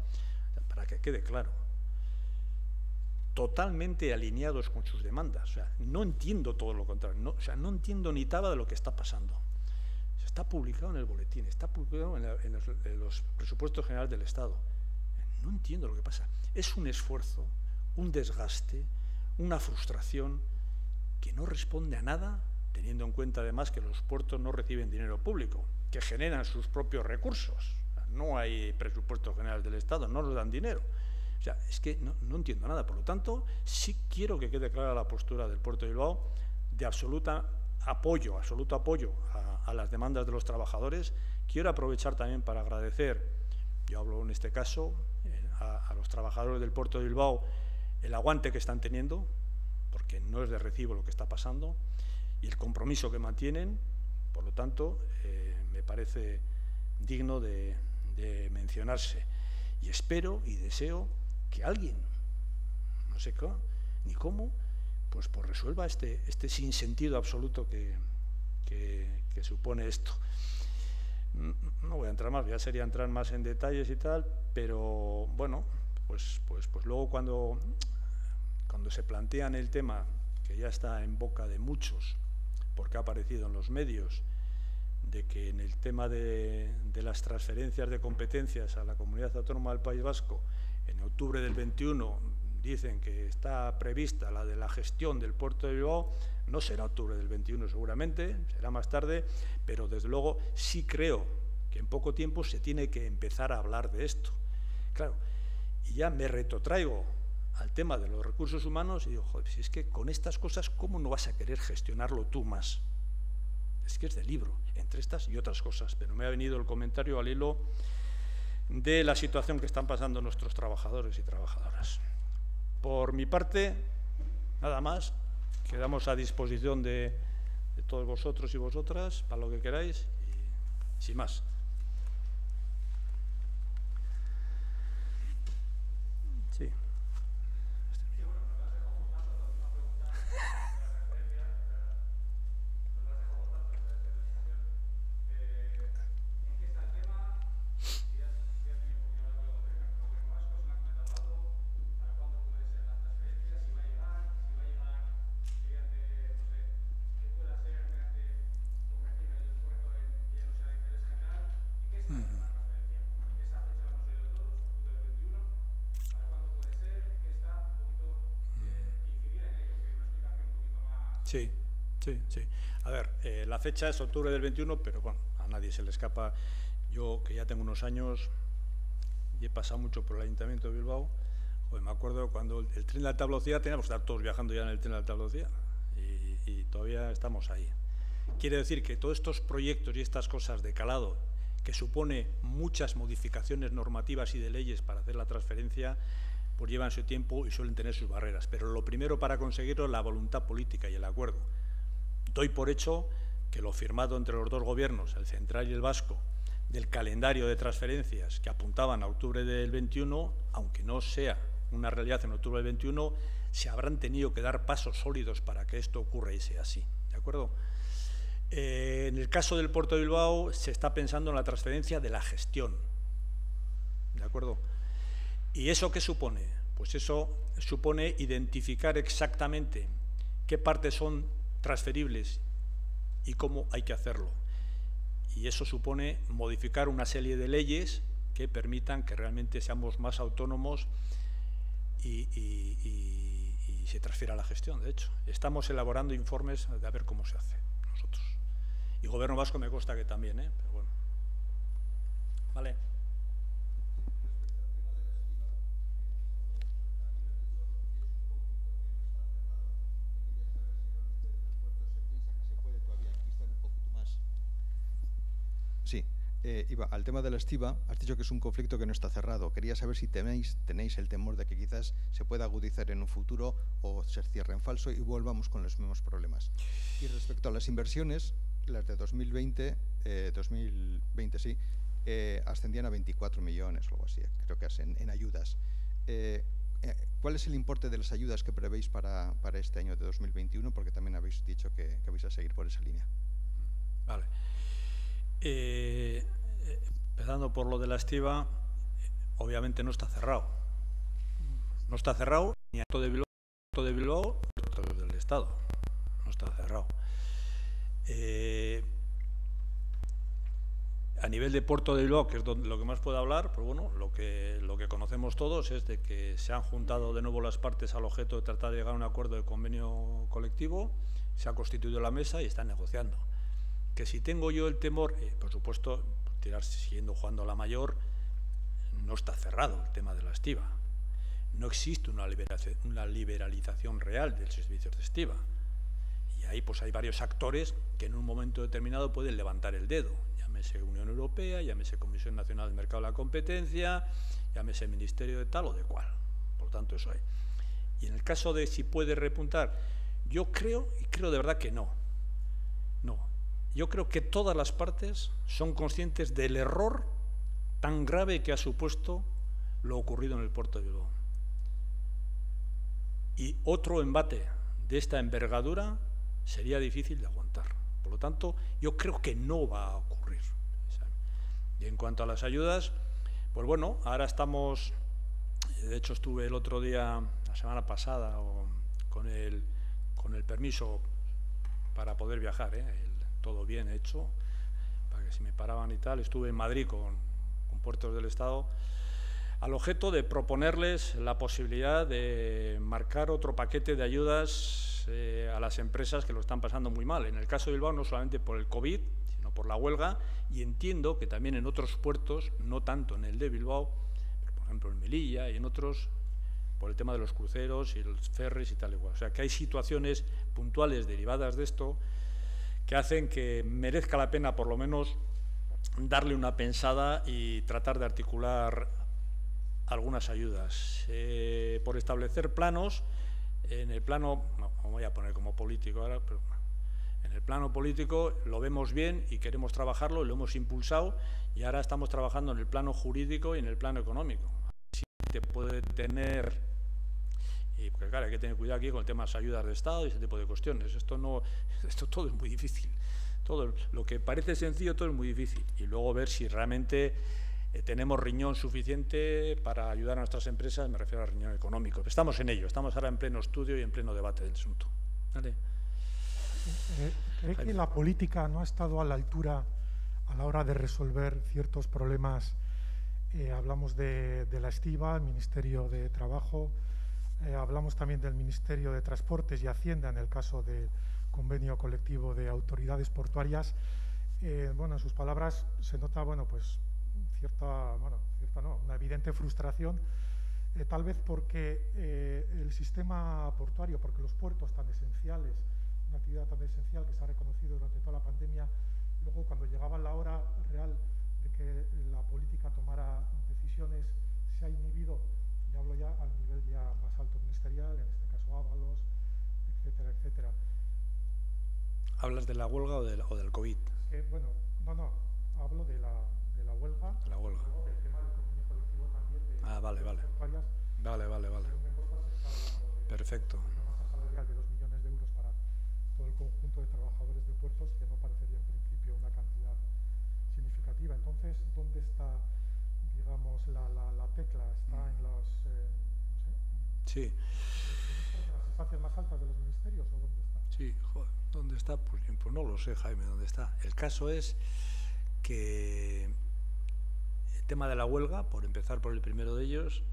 para que quede claro. Totalmente alineados con sus demandas. O sea, no entiendo todo lo contrario. No entiendo ni taba de lo que está pasando. Está publicado en el boletín, está publicado en los presupuestos generales del Estado. No entiendo lo que pasa. Es un esfuerzo, un desgaste, una frustración que no responde a nada, teniendo en cuenta además que los puertos no reciben dinero público, que generan sus propios recursos. No hay presupuestos generales del Estado, no nos dan dinero. O sea, es que no entiendo nada. Por lo tanto, sí quiero que quede clara la postura del Puerto de Bilbao de absoluto apoyo a las demandas de los trabajadores. Quiero aprovechar también para agradecer, yo hablo en este caso, a los trabajadores del Puerto de Bilbao el aguante que están teniendo, porque no es de recibo lo que está pasando. y el compromiso que mantienen, por lo tanto, me parece digno de mencionarse. Y espero y deseo que alguien, no sé qué, ni cómo, pues resuelva este sinsentido absoluto que supone esto. No voy a entrar más, ya sería entrar más en detalles y tal, pero bueno, pues luego cuando se plantean el tema, que ya está en boca de muchos, porque ha aparecido en los medios, de que en el tema de las transferencias de competencias a la Comunidad Autónoma del País Vasco, en octubre del 21 dicen que está prevista la de la gestión del puerto de Bilbao, no será octubre del 21 seguramente, será más tarde, pero desde luego sí creo que en poco tiempo se tiene que empezar a hablar de esto. Claro, y ya me retrotraigo al tema de los recursos humanos y digo, joder, si es que con estas cosas, ¿cómo no vas a querer gestionarlo tú más? Es que es de libro, entre estas y otras cosas, pero me ha venido el comentario al hilo de la situación que están pasando nuestros trabajadores y trabajadoras. Por mi parte, nada más, quedamos a disposición de todos vosotros y vosotras para lo que queráis y sin más. Sí. Sí, sí, sí. A ver, la fecha es octubre del 21, pero bueno, a nadie se le escapa. Yo, que ya tengo unos años y he pasado mucho por el Ayuntamiento de Bilbao, joder, me acuerdo cuando el tren de alta velocidad, teníamos que estar todos viajando ya en el tren de alta velocidad y todavía estamos ahí. Quiere decir que todos estos proyectos y estas cosas de calado, que supone muchas modificaciones normativas y de leyes para hacer la transferencia, pues llevan su tiempo y suelen tener sus barreras. Pero lo primero para conseguirlo es la voluntad política y el acuerdo. Doy por hecho que lo firmado entre los dos gobiernos, el central y el vasco, del calendario de transferencias que apuntaban a octubre del 21, aunque no sea una realidad en octubre del 21, se habrán tenido que dar pasos sólidos para que esto ocurra y sea así. ¿De acuerdo? En el caso del puerto de Bilbao se está pensando en la transferencia de la gestión. ¿De acuerdo? ¿Y eso qué supone? Pues eso supone identificar exactamente qué partes son transferibles y cómo hay que hacerlo. Y eso supone modificar una serie de leyes que permitan que realmente seamos más autónomos y se transfiera la gestión. De hecho, estamos elaborando informes de a ver cómo se hace nosotros. Y Gobierno vasco me consta que también, pero bueno. Vale. Sí, Iba, al tema de la estiba, has dicho que es un conflicto que no está cerrado. Quería saber si tenéis el temor de que quizás se pueda agudizar en un futuro o se cierre en falso y volvamos con los mismos problemas. Y respecto a las inversiones, las de 2020 sí, ascendían a 24 millones o algo así, creo que es en ayudas. ¿Cuál es el importe de las ayudas que prevéis para este año de 2021? Porque también habéis dicho que vais a seguir por esa línea. Vale. Empezando por lo de la estiba, obviamente no está cerrado. No está cerrado ni a Puerto de Bilbao, ni a del Estado. No está cerrado. A nivel de Puerto de Bilbao, que es lo que más puedo hablar, pues bueno, lo que conocemos todos es de que se han juntado de nuevo las partes al objeto de tratar de llegar a un acuerdo de convenio colectivo, se ha constituido la mesa y están negociando. Que si tengo yo el temor, por supuesto, siguiendo jugando a la mayor, no está cerrado el tema de la estiba. No existe una liberalización real del servicio de estiba. Y ahí pues hay varios actores que en un momento determinado pueden levantar el dedo. Llámese Unión Europea, llámese Comisión Nacional del Mercado de la Competencia, llámese Ministerio de tal o de cual. Por tanto, eso hay. Y en el caso de si puede repuntar, yo creo, y creo de verdad que no. No. Yo creo que todas las partes son conscientes del error tan grave que ha supuesto lo ocurrido en el puerto de Bilbao. Y otro embate de esta envergadura sería difícil de aguantar. Por lo tanto, yo creo que no va a ocurrir. Y en cuanto a las ayudas, pues bueno, ahora estamos, de hecho estuve el otro día, la semana pasada, con el permiso para poder viajar, todo bien hecho, para que si me paraban y tal, estuve en Madrid con Puertos del Estado, al objeto de proponerles la posibilidad de marcar otro paquete de ayudas a las empresas que lo están pasando muy mal. En el caso de Bilbao, no solamente por el COVID, sino por la huelga, y entiendo que también en otros puertos, no tanto en el de Bilbao, pero por ejemplo en Melilla y en otros, por el tema de los cruceros y los ferries y tal igual. O sea, que hay situaciones puntuales derivadas de esto que hacen que merezca la pena por lo menos darle una pensada y tratar de articular algunas ayudas. Por establecer planos, en el plano, no voy a poner como político ahora, pero en el plano político lo vemos bien y queremos trabajarlo, lo hemos impulsado y ahora estamos trabajando en el plano jurídico y en el plano económico. Si te puede tener, y porque claro, hay que tener cuidado aquí con el tema de las ayudas de Estado y ese tipo de cuestiones. Esto todo es muy difícil. Todo lo que parece sencillo, todo es muy difícil. Y luego ver si realmente tenemos riñón suficiente para ayudar a nuestras empresas, me refiero al riñón económico. Estamos en ello, estamos ahora en pleno estudio y en pleno debate del asunto. ¿Vale? ¿Cree que la política no ha estado a la altura a la hora de resolver ciertos problemas? Hablamos de la Estiba, el Ministerio de Trabajo, hablamos también del Ministerio de Transportes y Hacienda en el caso del convenio colectivo de autoridades portuarias. Bueno, en sus palabras se nota, bueno, pues una evidente frustración, tal vez porque el sistema portuario, porque los puertos tan esenciales, una actividad tan esencial que se ha reconocido durante toda la pandemia, luego cuando llegaba la hora real de que la política tomara decisiones, se ha inhibido, y hablo ya al nivel ya más alto ministerial, en este caso Ábalos, etcétera, etcétera. ¿Hablas de la huelga o del COVID? Bueno, no, hablo de la huelga. La huelga. Luego del tema del convenio colectivo también de vale. Vale. Perfecto. Una masa salarial de 2 millones de euros para todo el conjunto de trabajadores de puertos, que no parecería en principio una cantidad significativa. Entonces, ¿dónde está, digamos, la tecla? ¿Está en los, sí. en las instancias más altas de los ministerios o dónde está? Sí, joder, ¿dónde está? Pues no lo sé, Jaime, ¿dónde está? El caso es que el tema de la huelga, por empezar por el primero de ellos,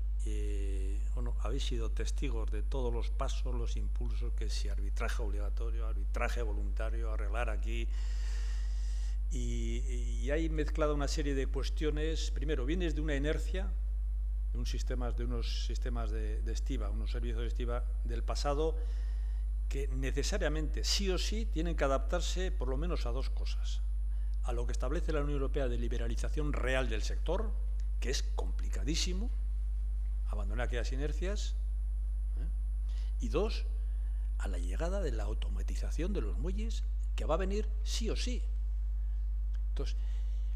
habéis sido testigos de todos los pasos, los impulsos, que si arbitraje obligatorio, arbitraje voluntario, arreglar aquí, y hay mezclado una serie de cuestiones. Primero, vienes de una inercia, de unos sistemas de estiba, unos servicios de estiba del pasado, que necesariamente, sí o sí, tienen que adaptarse por lo menos a dos cosas: a lo que establece la Unión Europea de liberalización real del sector, que es complicadísimo, abandonar aquellas inercias, y dos, a la llegada de la automatización de los muelles, que va a venir sí o sí. Entonces,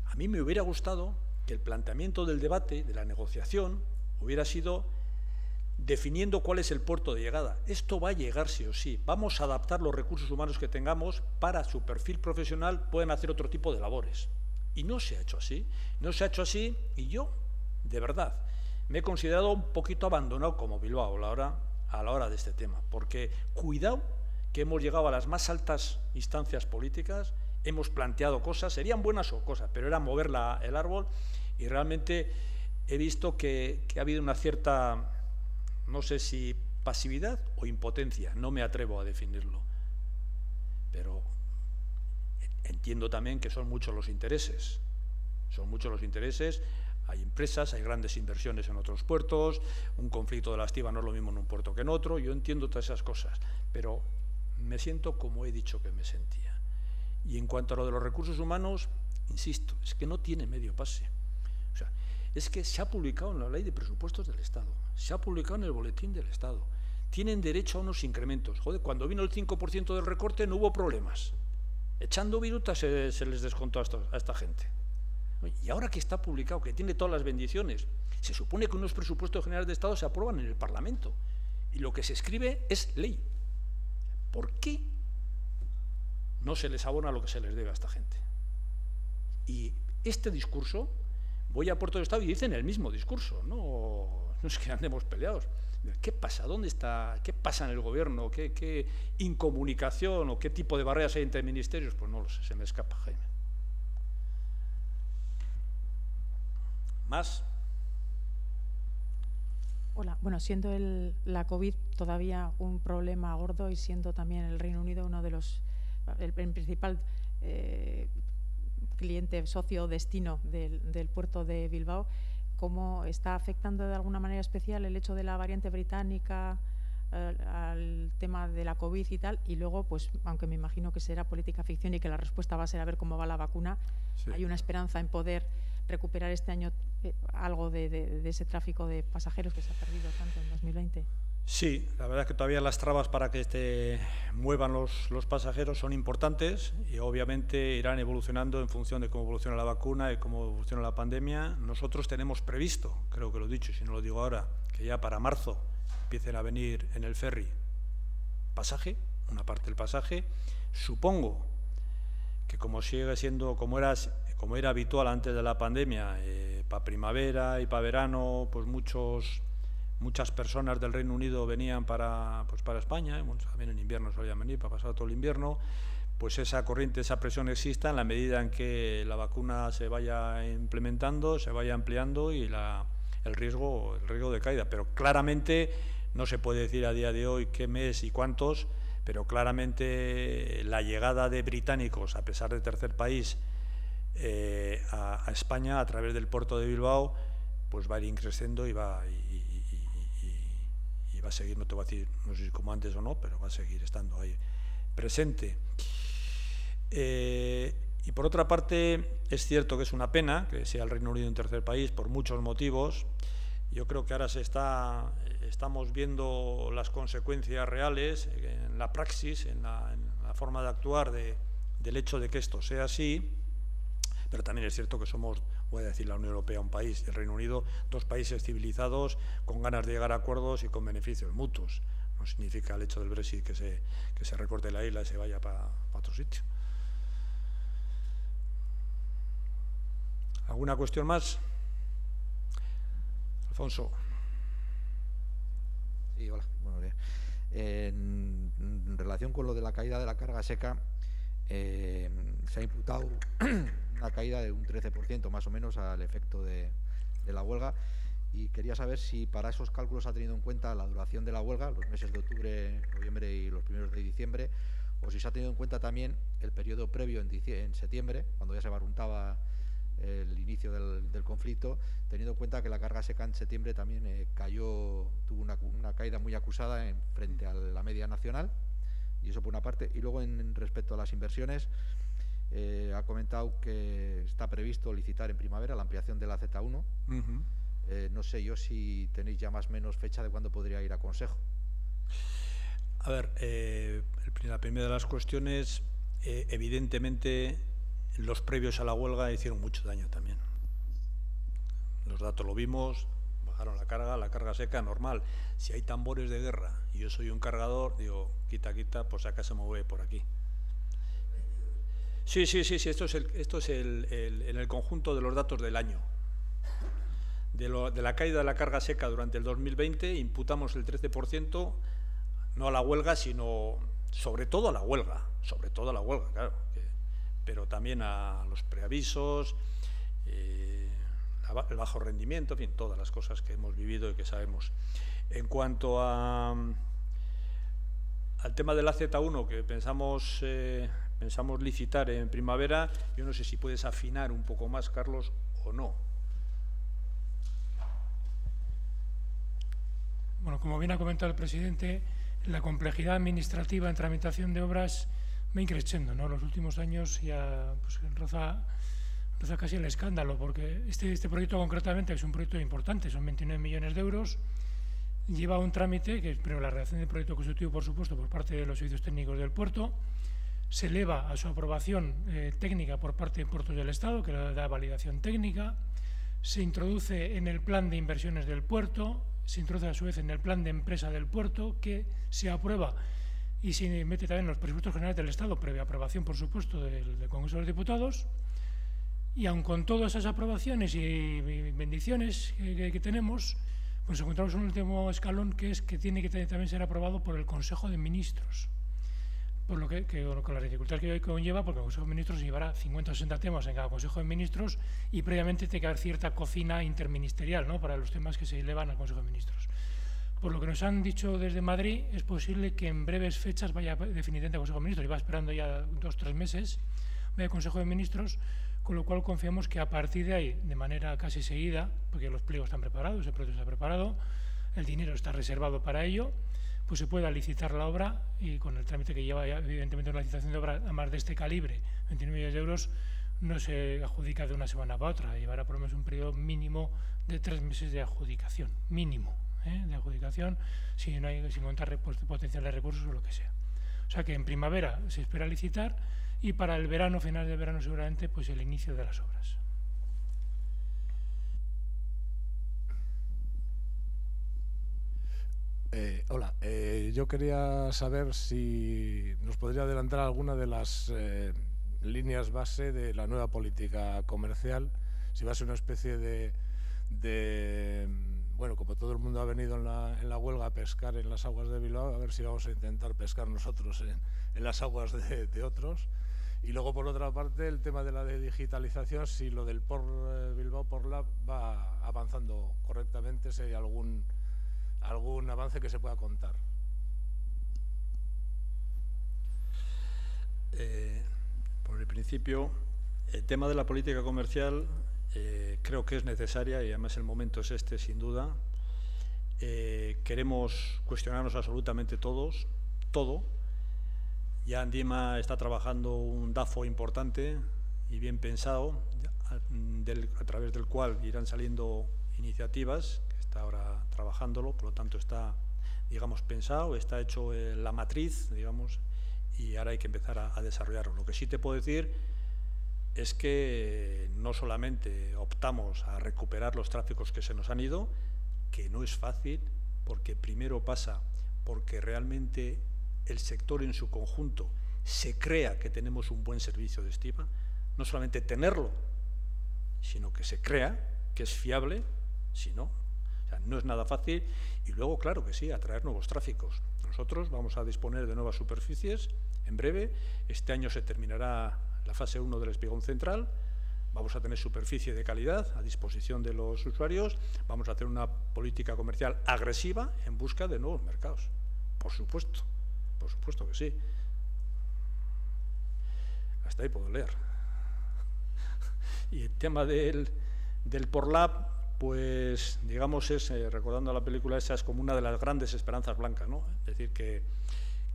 a mí me hubiera gustado que el planteamiento del debate, de la negociación, hubiera sido definiendo cuál es el puerto de llegada. Esto va a llegar sí o sí. Vamos a adaptar los recursos humanos que tengamos para su perfil profesional, pueden hacer otro tipo de labores. Y no se ha hecho así. No se ha hecho así, y yo, de verdad, me he considerado un poquito abandonado como Bilbao a la hora de este tema, porque cuidado que hemos llegado a las más altas instancias políticas, hemos planteado cosas, serían buenas o cosas, pero era mover el árbol, y realmente he visto que ha habido una cierta, no sé si pasividad o impotencia, no me atrevo a definirlo, pero entiendo también que son muchos los intereses, hay empresas, hay grandes inversiones en otros puertos, un conflicto de la Estiba no es lo mismo en un puerto que en otro, yo entiendo todas esas cosas, pero me siento como he dicho que me sentía. Y en cuanto a lo de los recursos humanos, insisto, es que no tiene medio pase. O sea, es que se ha publicado en la Ley de Presupuestos del Estado, se ha publicado en el Boletín del Estado, tienen derecho a unos incrementos. Joder, cuando vino el 5% del recorte no hubo problemas. Echando virutas se les descontó a esta gente. Y ahora que está publicado, que tiene todas las bendiciones, se supone que unos presupuestos generales de Estado se aprueban en el Parlamento y lo que se escribe es ley. ¿Por qué no se les abona lo que se les debe a esta gente? Y este discurso, voy a Puerto de Estado y dicen el mismo discurso, no es que andemos peleados. ¿Qué pasa? ¿Dónde está? ¿Qué pasa en el gobierno? ¿Qué incomunicación o qué tipo de barreras hay entre ministerios? Pues no lo sé, se me escapa, Jaime. ¿Más? Hola, bueno, siendo la COVID todavía un problema gordo y siendo también el Reino Unido uno de el principal cliente, socio, destino del puerto de Bilbao, ¿cómo está afectando de alguna manera especial el hecho de la variante británica al tema de la COVID y tal? Y luego, pues, aunque me imagino que será política ficción y que la respuesta va a ser a ver cómo va la vacuna, sí, ¿hay una esperanza en poder recuperar este año algo de ese tráfico de pasajeros que se ha perdido tanto en 2020? Sí, la verdad es que todavía las trabas para que muevan los pasajeros son importantes y obviamente irán evolucionando en función de cómo evoluciona la vacuna y cómo evoluciona la pandemia. Nosotros tenemos previsto, creo que lo he dicho y si no lo digo ahora, que ya para marzo empiecen a venir en el ferry pasaje, una parte del pasaje. Supongo que como sigue siendo, como era habitual antes de la pandemia, para primavera y para verano, pues muchas personas del Reino Unido venían para España, también en invierno solían venir para pasar todo el invierno, pues esa corriente, esa presión exista en la medida en que la vacuna se vaya implementando, se vaya ampliando y el riesgo de caída. Pero claramente no se puede decir a día de hoy qué mes y cuántos, pero claramente la llegada de británicos, a pesar de tercer país, a España a través del puerto de Bilbao, pues va a ir creciendo y va a seguir, no te voy a decir, no sé si como antes o no, pero va a seguir estando ahí presente. Y por otra parte, es cierto que es una pena que sea el Reino Unido un tercer país por muchos motivos. Yo creo que ahora estamos viendo las consecuencias reales en la praxis, en la forma de actuar del hecho de que esto sea así. Pero también es cierto que somos, voy a decir, la Unión Europea un país y el Reino Unido dos países civilizados con ganas de llegar a acuerdos y con beneficios mutuos. No significa el hecho del Brexit que se recorte la isla y se vaya para otro sitio. ¿Alguna cuestión más? Alfonso. Sí, hola. Buenos días. En relación con lo de la caída de la carga seca, se ha imputado una caída de un 13% más o menos al efecto de la huelga, y quería saber si para esos cálculos ha tenido en cuenta la duración de la huelga, los meses de octubre, noviembre y los primeros de diciembre, o si se ha tenido en cuenta también el periodo previo en septiembre, cuando ya se barruntaba el inicio del conflicto, teniendo en cuenta que la carga seca en septiembre también tuvo una caída muy acusada frente a la media nacional, y eso por una parte. Y luego, respecto a las inversiones, ha comentado que está previsto licitar en primavera la ampliación de la Z1. No sé yo si tenéis ya más o menos fecha de cuándo podría ir a Consejo. A ver, la primera de las cuestiones, evidentemente los previos a la huelga hicieron mucho daño también. Los datos lo vimos, bajaron la carga seca normal. Si hay tambores de guerra y yo soy un cargador, digo, quita, pues acá se mueve por aquí. Sí, esto es en el conjunto de los datos del año. De la caída de la carga seca durante el 2020 imputamos el 13%, no a la huelga, sino sobre todo a la huelga, claro, pero también a los preavisos, el bajo rendimiento, en fin, todas las cosas que hemos vivido y que sabemos. En cuanto al tema de la Z1, que pensamos licitar en primavera, yo no sé si puedes afinar un poco más, Carlos, o no. Bueno, como bien ha comentado el presidente, la complejidad administrativa en tramitación de obras va increciendo, ¿no? Los últimos años ya pues, roza casi el escándalo, porque este proyecto concretamente es un proyecto importante, son 29 millones de euros, lleva un trámite, que es primero la redacción del proyecto constitutivo, por supuesto, por parte de los servicios técnicos del puerto, se eleva a su aprobación técnica por parte de Puertos del Estado, que le da validación técnica, se introduce en el plan de inversiones del puerto, se introduce a su vez en el plan de empresa del puerto, que se aprueba y se mete también en los presupuestos generales del Estado, previa aprobación, por supuesto, del Congreso de los Diputados. Y aun con todas esas aprobaciones y bendiciones que tenemos, pues encontramos un último escalón, que es que tiene que también ser aprobado por el Consejo de Ministros. Por lo que con las dificultades que hoy conlleva, porque el Consejo de Ministros llevará 50 o 60 temas en cada Consejo de Ministros y previamente tiene que haber cierta cocina interministerial, ¿no?, para los temas que se elevan al Consejo de Ministros. Por lo que nos han dicho desde Madrid, es posible que en breves fechas vaya definitivamente al Consejo de Ministros, y va esperando ya 2 o 3 meses, vaya al Consejo de Ministros, con lo cual confiamos que a partir de ahí, de manera casi seguida, porque los pliegos están preparados, el proyecto está preparado, el dinero está reservado para ello, pues se pueda licitar la obra, y con el trámite que lleva, evidentemente, una licitación de obra a más de este calibre, 29 millones de euros, no se adjudica de una semana para otra, llevará por lo menos un periodo mínimo de 3 meses de adjudicación, mínimo, de adjudicación, sin contar potenciales recursos o lo que sea. O sea que en primavera se espera licitar, y para el verano, final de verano seguramente, pues el inicio de las obras. Hola, yo quería saber si nos podría adelantar alguna de las líneas base de la nueva política comercial, si va a ser una especie de bueno, como todo el mundo ha venido en la huelga a pescar en las aguas de Bilbao, a ver si vamos a intentar pescar nosotros en las aguas de otros. Y luego, por otra parte, el tema de la digitalización, si lo del Port Bilbao Port Lab va avanzando correctamente, si hay algún avance que se pueda contar. Por el principio, el tema de la política comercial creo que es necesaria, y además el momento es este, sin duda. Queremos cuestionarnos absolutamente todo. Ya Andima está trabajando un DAFO importante y bien pensado, a través del cual irán saliendo iniciativas, que está ahora trabajándolo, por lo tanto está, digamos, pensado, está hecho la matriz, digamos, y ahora hay que empezar a desarrollarlo. Lo que sí te puedo decir es que no solamente optamos a recuperar los tráficos que se nos han ido, que no es fácil, porque primero pasa porque realmente el sector en su conjunto se crea que tenemos un buen servicio de estiva, no solamente tenerlo, sino que se crea que es fiable, si no, o sea, no es nada fácil. Y luego, claro que sí, atraer nuevos tráficos. Nosotros vamos a disponer de nuevas superficies en breve. Este año se terminará la fase 1 del espigón central. Vamos a tener superficie de calidad a disposición de los usuarios. Vamos a hacer una política comercial agresiva en busca de nuevos mercados. Por supuesto que sí. Hasta ahí puedo leer. Y el tema del Port Lab, pues digamos es, recordando la película esa, es como una de las grandes esperanzas blancas, ¿no? Es decir, que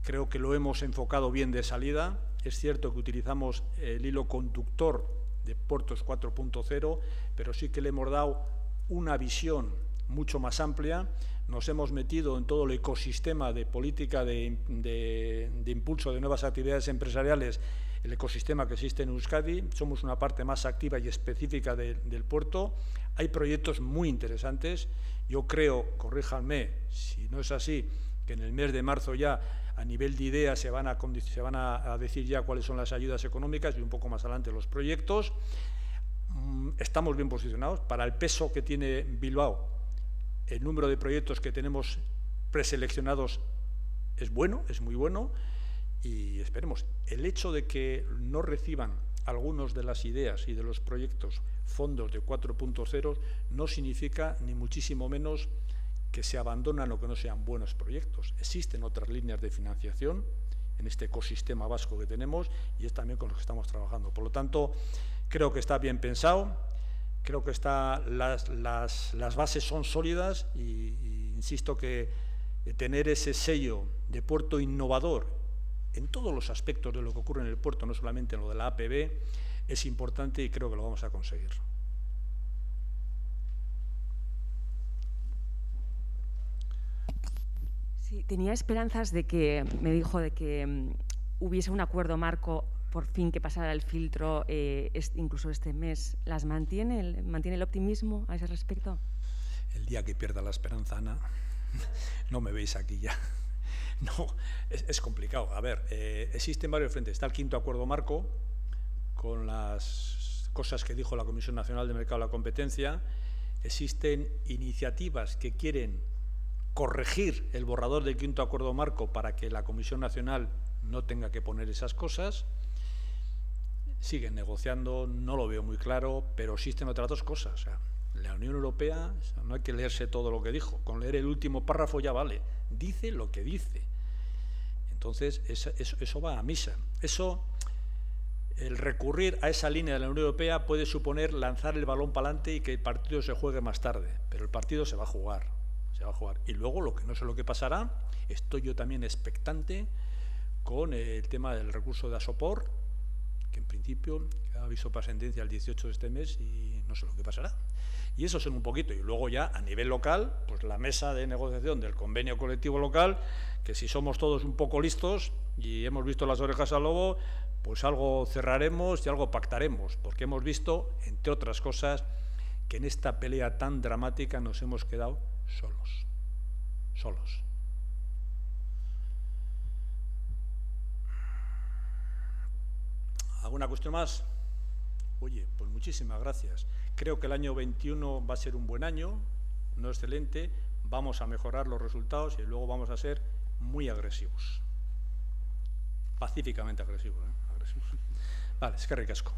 creo que lo hemos enfocado bien de salida. Es cierto que utilizamos el hilo conductor de Puertos 4.0, pero sí que le hemos dado una visión mucho más amplia. Nos hemos metido en todo el ecosistema de política de impulso de nuevas actividades empresariales, el ecosistema que existe en Euskadi. Somos una parte más activa y específica del puerto. Hay proyectos muy interesantes. Yo creo, corríjanme si no es así, que en el mes de marzo ya a nivel de ideas se van a decir ya cuáles son las ayudas económicas y un poco más adelante los proyectos. Estamos bien posicionados para el peso que tiene Bilbao. El número de proyectos que tenemos preseleccionados es bueno, es muy bueno, y esperemos. El hecho de que no reciban algunos de las ideas y de los proyectos fondos de 4.0 no significa ni muchísimo menos que se abandonan o que no sean buenos proyectos. Existen otras líneas de financiación en este ecosistema vasco que tenemos y es también con los que estamos trabajando. Por lo tanto, creo que está bien pensado. Creo que las bases son sólidas y insisto que tener ese sello de puerto innovador en todos los aspectos de lo que ocurre en el puerto, no solamente en lo de la APB, es importante y creo que lo vamos a conseguir. Sí, tenía esperanzas de que, me dijo, de que hubiese un acuerdo marco, por fin que pasara el filtro incluso este mes, ¿las mantiene el optimismo a ese respecto? El día que pierda la esperanza, Ana, no me veis aquí ya. No, es complicado. A ver, existen varios frentes. Está el 5º acuerdo marco, con las cosas que dijo la Comisión Nacional de Mercado de la Competencia. Existen iniciativas que quieren corregir el borrador del 5º acuerdo marco para que la Comisión Nacional no tenga que poner esas cosas. Siguen negociando, no lo veo muy claro, pero existen otras dos cosas. O sea, la Unión Europea, no hay que leerse todo lo que dijo, con leer el último párrafo ya vale, dice lo que dice. Entonces, eso va a misa. El recurrir a esa línea de la Unión Europea puede suponer lanzar el balón para adelante y que el partido se juegue más tarde, pero el partido se va a jugar. Y luego, lo que no sé lo que pasará, estoy yo también expectante con el tema del recurso de Asopor, que en principio ha visto para sentencia el 18 de este mes y no sé lo que pasará. Y eso es un poquito. Y luego ya a nivel local, pues la mesa de negociación del convenio colectivo local, que si somos todos un poco listos y hemos visto las orejas al lobo, pues algo cerraremos y algo pactaremos, porque hemos visto, entre otras cosas, que en esta pelea tan dramática nos hemos quedado solos. ¿Alguna cuestión más? Oye, pues muchísimas gracias. Creo que el año 21 va a ser un buen año, no excelente, vamos a mejorar los resultados y luego vamos a ser muy agresivos. Pacíficamente agresivos, ¿eh? Vale, eskerrik asko.